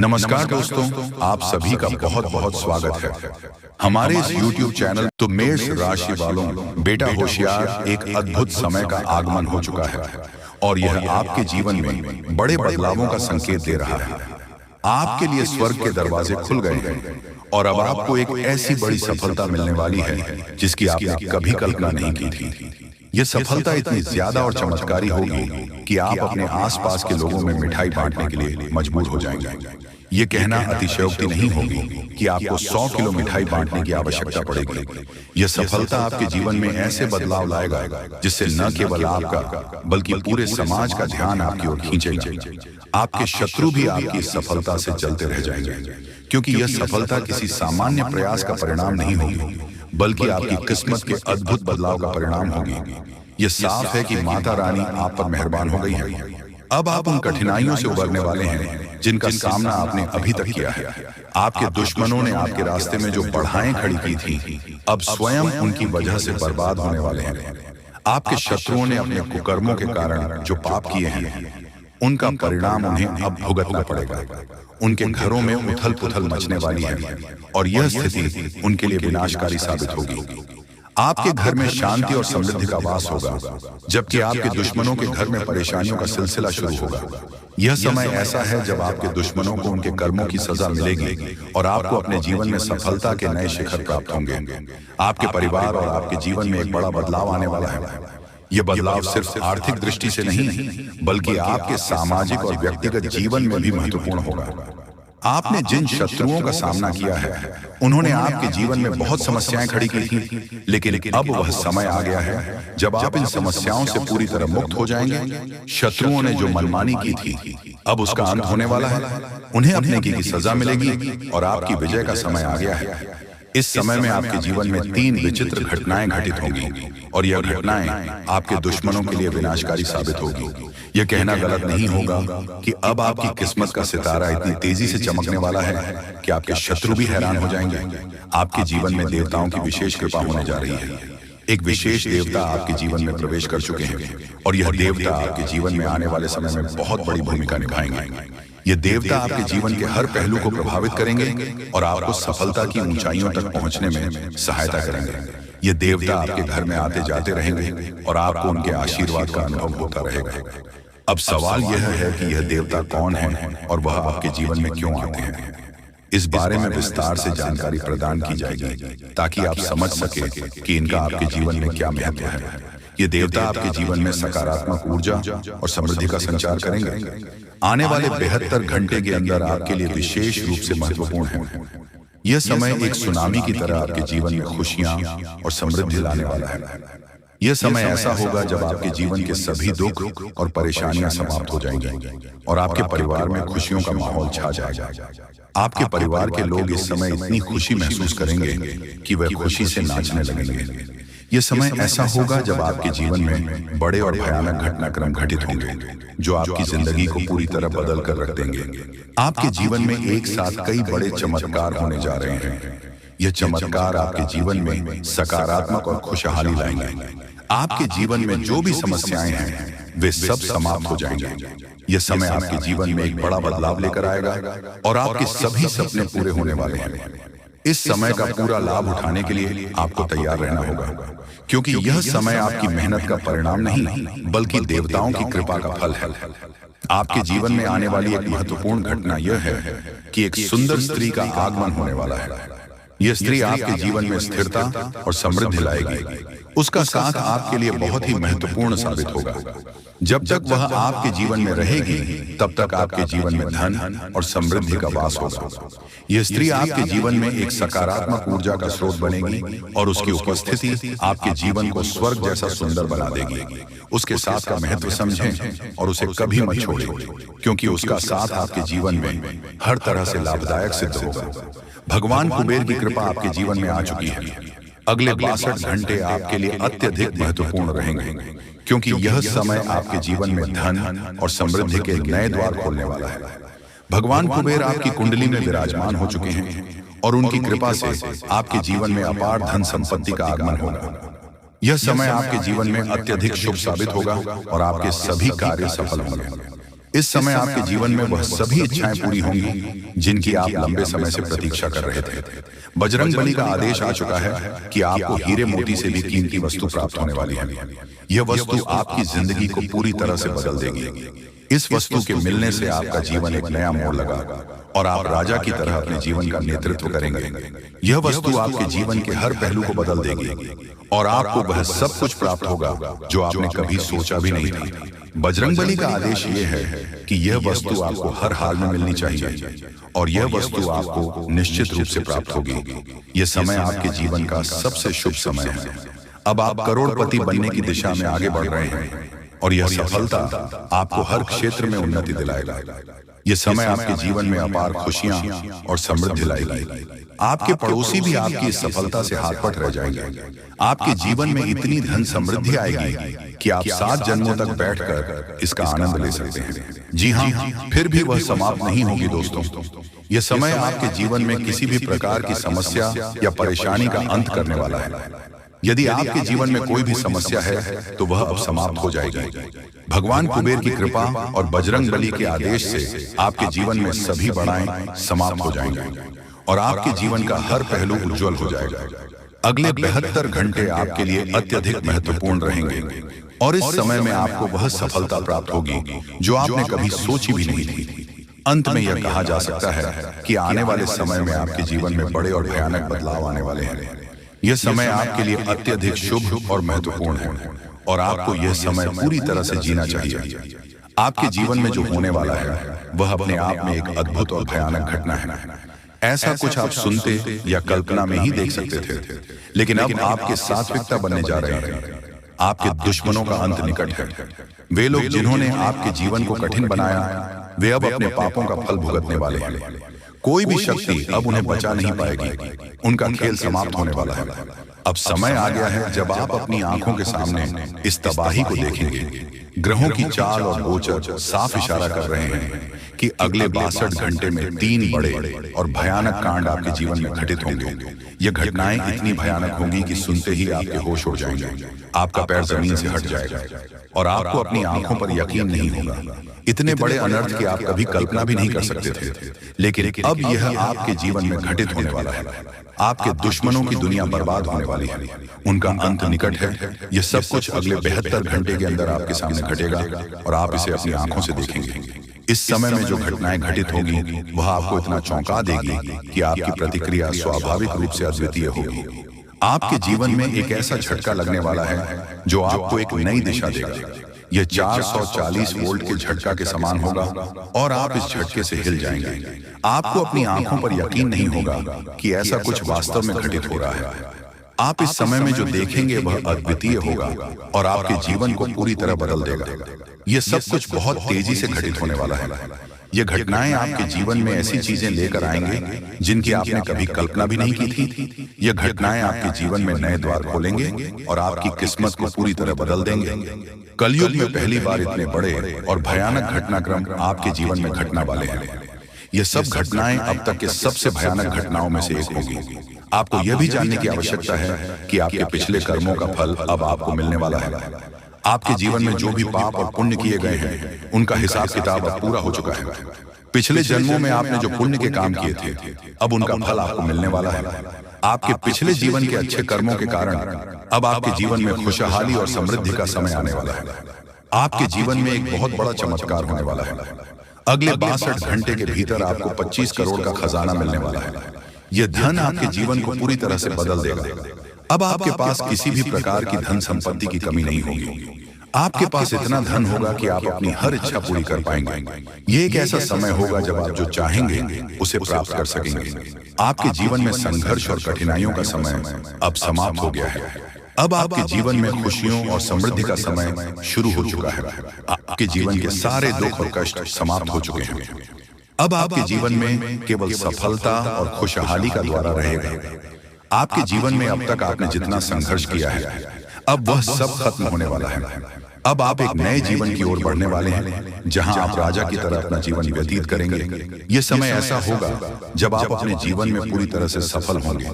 नमस्कार दोस्तों, आप सभी का बहुत बहुत स्वागत है हमारे इस YouTube चैनल। तो मेष राशि वालों, बेटा होशियार, एक अद्भुत समय का आगमन हो चुका है और यह आपके जीवन में बड़े बदलावों का संकेत दे रहा है। आपके लिए स्वर्ग के दरवाजे खुल गए हैं और अब आपको एक ऐसी बड़ी सफलता मिलने वाली है जिसकी आपने कभी कल्पना नहीं की थी। यह सफलता इतनी ज्यादा और चमत्कारी होगी कि आप अपने आसपास के लोगों में मिठाई बांटने के लिए मजबूर हो जाएंगे। ये कहना अतिशयोक्ति नहीं होगी कि आपको 100 किलो मिठाई बांटने की आवश्यकता पड़ेगी। यह सफलता आपके जीवन में ऐसे बदलाव लाएगा जिससे न केवल आपका बल्कि पूरे समाज का ध्यान आपकी ओर खींचेगा। आपके शत्रु भी आपकी सफलता से चलते रह जाएंगे, क्योंकि यह सफलता किसी सामान्य प्रयास का परिणाम नहीं होगी, बल्कि आपकी किस्मत के अद्भुत बदलाव का परिणाम होगी। यह साफ है कि माता रानी आप पर मेहरबान हो गई है। अब आप उन कठिनाइयों से उबरने वाले हैं जिनका सामना आपने अभी तक किया है। आपके दुश्मनों ने आपके रास्ते में जो बाधाएं खड़ी की थी, अब स्वयं उनकी वजह से बर्बाद होने वाले हैं। आपके शत्रुओं ने अपने कुकर्मों के कारण जो पाप किए हैं, उनका परिणाम उन्हें अब भुगतना पड़ेगा। उनके घरों में उथल पुथल मचने वाली है और यह स्थिति उनके लिए विनाशकारी साबित होगी। आपके घर में शांति और समृद्धि का वास होगा, जबकि आपके दुश्मनों के घर में परेशानियों का सिलसिला शुरू होगा। यह समय ऐसा है जब आपके दुश्मनों को उनके कर्मों की सजा मिलेगी और आपको अपने जीवन में सफलता के नए शिखर प्राप्त होंगे। आपके परिवार और आपके जीवन में एक बड़ा बदलाव आने वाला है। यह बदलाव सिर्फ आर्थिक दृष्टि से नहीं, बल्कि आपके सामाजिक और व्यक्तिगत जीवन में भी महत्वपूर्ण होगा। आपने जिन शत्रुओं का सामना किया है, उन्होंने आपके जीवन में बहुत समस्याएं खड़ी की थी, लेकिन अब वह समय आ गया है जब आप इन समस्याओं से पूरी तरह मुक्त हो जाएंगे। शत्रुओं ने जो मनमानी की थी, अब उसका अंत होने वाला है। उन्हें अपने की सजा मिलेगी और आपकी विजय का समय आ गया है। इस समय में आपके जीवन में 3 विचित्र घटनाएं घटित होंगी और यह घटनाएं आपके दुश्मनों के लिए विनाशकारी साबित होगी। यह कहना गलत नहीं होगा कि अब आपकी किस्मत का सितारा इतनी तेजी से चमकने वाला है कि आपके शत्रु भी हैरान हो जाएंगे। आपके जीवन में देवताओं की विशेष कृपा होने जा रही है। एक विशेष देवता आपके जीवन में प्रवेश कर चुके हैं और यह देवता आपके जीवन में आने वाले समय में बहुत बड़ी भूमिका निभाएंगे। ये देवता आपके जीवन के हर पहलू को प्रभावित करेंगे और आपको सफलता की ऊंचाइयों तक पहुंचने में सहायता करेंगे। ये देवता आपके घर में आते जाते रहेंगे और आपको उनके आशीर्वाद का अनुभव होता रहेगा। अब सवाल यह है कि यह देवता कौन है और वह आपके जीवन में क्यों आते हैं। इस बारे में विस्तार से जानकारी प्रदान की जाएगी ताकि आप समझ सके कि इनका आपके जीवन में क्या महत्व है। ये देवता आपके जीवन में सकारात्मक ऊर्जा और समृद्धि का संचार करेंगे। आने वाले 72 घंटे के अंदर आपके लिए विशेष रूप से महत्वपूर्ण है। यह समय एक सुनामी की तरह आपके जीवन में खुशियां और समृद्धि लाने वाला है। यह समय ऐसा होगा जब आपके जीवन के सभी दुख और परेशानियां समाप्त हो जाएंगी और आपके परिवार में खुशियों का माहौल छा जाएगा। आपके परिवार के लोग इस समय इतनी खुशी महसूस करेंगे कि वे खुशी से नाचने लगेंगे। यह समय ऐसा होगा जब आपके जीवन में बड़े और भयानक घटनाक्रम घटित होंगे जो आपकी जिंदगी को पूरी तरह बदल कर रख देंगे। आपके जीवन में एक साथ कई बड़े चमत्कार होने जा रहे हैं। यह चमत्कार आपके जीवन में सकारात्मक और खुशहाली लाएंगे। आपके जीवन में जो भी समस्याएं हैं, वे सब समाप्त हो जाएंगे। यह समय आपके जीवन में एक बड़ा बदलाव लेकर आएगा और आपके सभी सपने पूरे होने वाले हैं। इस समय का पूरा लाभ उठाने के लिए आपको तैयार रहना होगा, क्योंकि यह समय आपकी मेहनत का परिणाम नहीं, बल्कि देवताओं की कृपा का फल है। आपके जीवन में आने वाली एक महत्वपूर्ण घटना यह है कि एक सुंदर स्त्री का आगमन होने वाला है। यह स्त्री आपके जीवन में स्थिरता और समृद्धि लाएगी। उसका साथ आपके लिए बहुत ही महत्वपूर्ण साबित होगा। जब तक वह आपके जीवन में रहेगी, तब तक आपके जीवन में धन और समृद्धि का वास होगा। यह स्त्री आपके जीवन में एक सकारात्मक ऊर्जा का स्रोत बनेगी और उसकी उपस्थिति आपके जीवन को स्वर्ग जैसा सुंदर बना देगी। उसके साथ का महत्व समझें और उसे कभी मत छोड़ें, क्योंकि उसका साथ आपके जीवन में हर तरह से लाभदायक सिद्ध होगा। भगवान कुबेर की कृपा आपके जीवन में आ चुकी है। अगले 62 घंटे आपके लिए अत्यधिक महत्वपूर्ण रहेंगे, क्योंकि यह समय आपके जीवन में धन और समृद्धि के नए द्वार खोलने वाला है। भगवान कुबेर आपकी कुंडली में विराजमान हो चुके हैं और उनकी कृपा से आपके जीवन में अपार धन संपत्ति का आगमन होगा। यह समय आपके जीवन में अत्यधिक शुभ साबित होगा और आपके सभी कार्य सफल होंगे। इस समय आपके जीवन में वह सभी इच्छाएं पूरी होंगी जिनकी आप लंबे समय से प्रतीक्षा कर रहे थे। बजरंग बली का आदेश आ चुका है कि आपको हीरे मोती से भी कीमती वस्तु प्राप्त होने वाली है। यह वस्तु आपकी जिंदगी को पूरी तरह से बदल देगी। इस वस्तु के मिलने से आपका जीवन एक नया मोड़ लगा और आप राजा की तरह अपने जीवन का नेतृत्व करेंगे। यह वस्तु आपके जीवन के हर पहलू को बदल देगी और आपको वह सब कुछ प्राप्त होगा जो आपने कभी सोचा भी नहीं था। बजरंगबली का आदेश यह है कि यह वस्तु आपको हर हाल में मिलनी चाहिए और यह वस्तु आपको निश्चित रूप से प्राप्त होगी। यह समय आपके जीवन का सबसे शुभ समय है। अब आप करोड़पति बनने की दिशा में आगे बढ़ रहे हैं और यह सफलता आपको हर क्षेत्र में उन्नति दिलाएगा। यह समय आपके जीवन में अपार खुशियां और समृद्धि लाएगी। आपके पड़ोसी भी आपकी इस सफलता से हाथ पट रह जाएंगे। आपके जीवन में इतनी धन समृद्धि आएगी कि आप 7 जन्मों तक बैठकर इसका आनंद ले सकते हैं। जी हाँ, फिर भी वह समाप्त नहीं होगी दोस्तों। यह समय आपके जीवन में किसी भी प्रकार की समस्या या परेशानी का अंत करने वाला है। यदि आपके जीवन में कोई भी समस्या है तो वह अब समाप्त हो जाएगी। भगवान कुबेर की कृपा और बजरंग बली के आदेश से आपके जीवन में सभी बाधाएं समाप्त हो जाएंगी और आपके जीवन का हर पहलू उज्जवल हो जाएगा। अगले 72 घंटे आपके लिए अत्यधिक महत्वपूर्ण रहेंगे और इस समय में आपको वह सफलता प्राप्त होगी जो आपने कभी सोची भी नहीं थी। अंत में यह कहा जा सकता है कि आने वाले समय में आपके जीवन में बड़े और भयानक बदलाव आने वाले हैं। यह समय आपके लिए अत्यधिक शुभ और महत्वपूर्ण है और आपको यह समय पूरी तरह से जीना चाहिए। आपके जीवन में जो होने वाला है वह अपने आप में एक अद्भुत और भयानक घटना है। ऐसा कुछ आप सुनते या कल्पना में ही देख सकते थे, लेकिन अब आपके सात्विकता बनने जा रहे हैं। आपके दुश्मनों का अंत निकट है। वे लोग जिन्होंने आपके जीवन को कठिन बनाया, वे अब अपने पापों का फल भुगतने वाले हैं। कोई भी शक्ति अब उन्हें बचा नहीं पाएगी। उनका खेल समाप्त होने वाला है। अब समय आ गया है जब आप अपनी आंखों के सामने इस तबाही को देखेंगे। ग्रहों की चाल और गोचर साफ इशारा कर रहे हैं कि अगले 62 घंटे में 3 बड़े और भयानक कांड आपके जीवन में घटित होंगे। ये घटनाएं इतनी भयानक होंगी कि सुनते ही आपके होश उड़ जाएंगे। आपका पैर जमीन से हट जाएगा और आपको अपनी आंखों पर यकीन नहीं होगा। इतने बड़े अनर्थ की आप कभी कल्पना भी नहीं कर सकते थे, लेकिन अब यह आपके जीवन में घटित होने वाला है। आपके दुश्मनों की दुनिया बर्बाद होने वाली है। उनका अंत निकट है। यह सब कुछ अगले 72 घंटे के अंदर आपके सामने घटेगा और आप इसे अपनी आंखों से देखेंगे। इस समय में जो घटनाएं घटित होगी वह आपको इतना चौंका देगी कि आपकी प्रतिक्रिया स्वाभाविक रूप से अद्वितीय होगी। आपके जीवन में एक ऐसा झटका लगने वाला है जो आपको एक नई दिशा देगा। यह 440 वोल्ट के झटका के समान होगा और आप इस झटके से हिल जाएंगे। आपको अपनी आंखों पर यकीन नहीं होगा कि ऐसा कुछ वास्तव में घटित हो रहा है। आप इस समय में जो देखेंगे वह अद्वितीय होगा और आपके जीवन को पूरी तरह बदल देगा। यह सब कुछ बहुत तेजी से घटित होने वाला है। ये घटनाएं आपके जीवन में ऐसी चीजें लेकर आएंगे जिनकी आपने कभी कल्पना भी नहीं की थी। ये घटनाएं आपके जीवन में नए द्वार खोलेंगे और आपकी किस्मत को पूरी तरह बदल देंगे। कलयुग में पहली बार इतने बड़े और भयानक घटनाक्रम आपके जीवन में घटने वाले हैं। ये सब घटनाएं अब तक के सबसे भयानक घटनाओं में से एक होगी। आपको यह भी जानने की आवश्यकता है कि आपके पिछले कर्मों का फल अब आपको मिलने वाला है। आपके जीवन में जो भी पाप और पुण्य किए गए हैं उनका हिसाब किताब अब पूरा हो चुका है। पिछले जन्मों में आपने जो पुण्य के काम किए थे अब उनका फल आपको मिलने वाला है। आपके पिछले जीवन के अच्छे कर्मों के कारण अब आपके जीवन में खुशहाली और समृद्धि का समय आने वाला है। आपके जीवन में एक बहुत बड़ा चमत्कार होने वाला है। अगले 62 घंटे के भीतर आपको 25 करोड़ का खजाना मिलने वाला है। यह धन आपके जीवन को पूरी तरह से बदल देगा। अब आपके पास किसी भी प्रकार की धन संपत्ति की कमी नहीं होगी। आपके पास इतना धन होगा कि आप अपनी हर इच्छा पूरी कर पाएंगे। ये एक ऐसा समय होगा जब आप जो चाहेंगे उसे प्राप्त कर सकेंगे। आपके जीवन में संघर्ष और कठिनाइयों का समय अब समाप्त हो गया है। अब आपके जीवन में खुशियों और समृद्धि का समय शुरू हो चुका है। आपके जीवन के सारे दुख और कष्ट समाप्त हो चुके हैं। अब आपके जीवन में केवल सफलता और खुशहाली का द्वारा रहेगा। आपके जीवन में अब तक आपने जितना संघर्ष किया है अब वह सब खत्म होने वाला है। अब आप एक नए जीवन की ओर बढ़ने वाले हैं जहां आप राजा की तरह अपना जीवन व्यतीत करेंगे। यह समय ऐसा होगा जब आप अपने जीवन में पूरी तरह से सफल होंगे।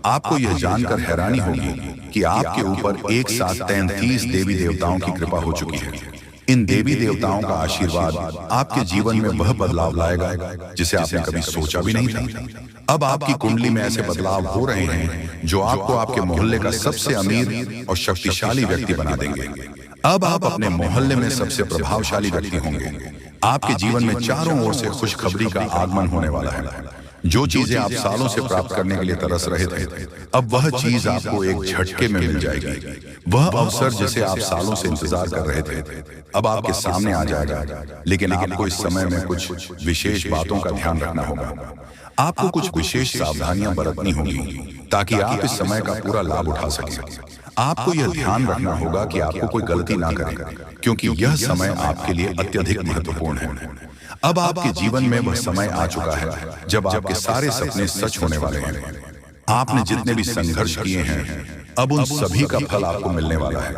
आपको यह जानकर हैरानी होगी कि आपके ऊपर एक साथ 33 देवी देवताओं की कृपा हो चुकी है। इन देवी देवताओं का आशीर्वाद आपके जीवन में वह बदलाव लाएगा जिसे आपने कभी सोचा भी नहीं था। अब आपकी कुंडली में ऐसे बदलाव हो रहे हैं जो आपको आपके मोहल्ले का सबसे अमीर और शक्तिशाली व्यक्ति बना देंगे। अब आप अपने मोहल्ले में सबसे प्रभावशाली व्यक्ति होंगे। आपके जीवन में चारों ओर से खुशखबरी का आगमन होने वाला है। जो चीजें आप सालों से प्राप्त करने के लिए तरस रहे थे, अब वह चीज आपको एक झटके में मिल जाएगी। वह अवसर जिसे आप सालों से इंतजार कर रहे थे अब आपके सामने आ जाएगा। लेकिन आपको इस समय में कुछ विशेष बातों का ध्यान रखना होगा। आपको कुछ विशेष सावधानियां बरतनी होगी ताकि आप इस समय का पूरा लाभ उठा सकें। आपको यह ध्यान रखना होगा कि आपको कोई गलती ना करें, क्योंकि यह समय आपके लिए अत्यधिक महत्वपूर्ण है। अब आपके जीवन में वह समय आ चुका है जब आपके सारे सपने सच होने वाले हैं। आपने जितने भी संघर्ष किए हैं, अब उन सभी का फल आपको मिलने वाला है।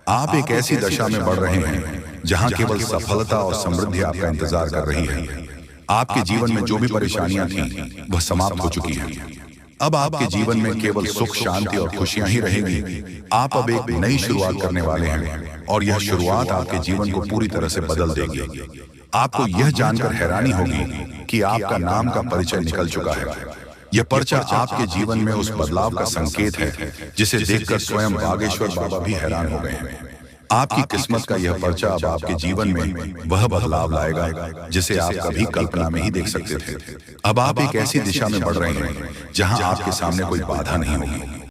आप एक ऐसी दशा में बढ़ रहे हैं जहां केवल सफलता और समृद्धि आपका इंतजार कर रही है। आपके जीवन में जो भी परेशानियां थीं, वह समाप्त हो चुकी हैं। अब आपके जीवन में केवल सुख, शांति और खुशियां ही रहेंगी। आप अब एक नई शुरुआत करने वाले हैं और यह शुरुआत आपके जीवन को पूरी तरह से बदल देगी। आपको यह जानकर हैरानी होगी कि आपका नाम का परिचय निकल चुका है। यह पर्चा आपके जीवन में उस बदलाव का संकेत है जिसे देखकर स्वयं बागेश्वर बाबा भी हैरान हो गए हैं। आपकी किस्मत का यह पर्चा अब आपके जीवन में वह बदलाव लाएगा जिसे आप कभी कल्पना में ही देख सकते थे। अब आप एक ऐसी दिशा में बढ़ रहे हैं जहां आपके सामने कोई बाधा नहीं होगी।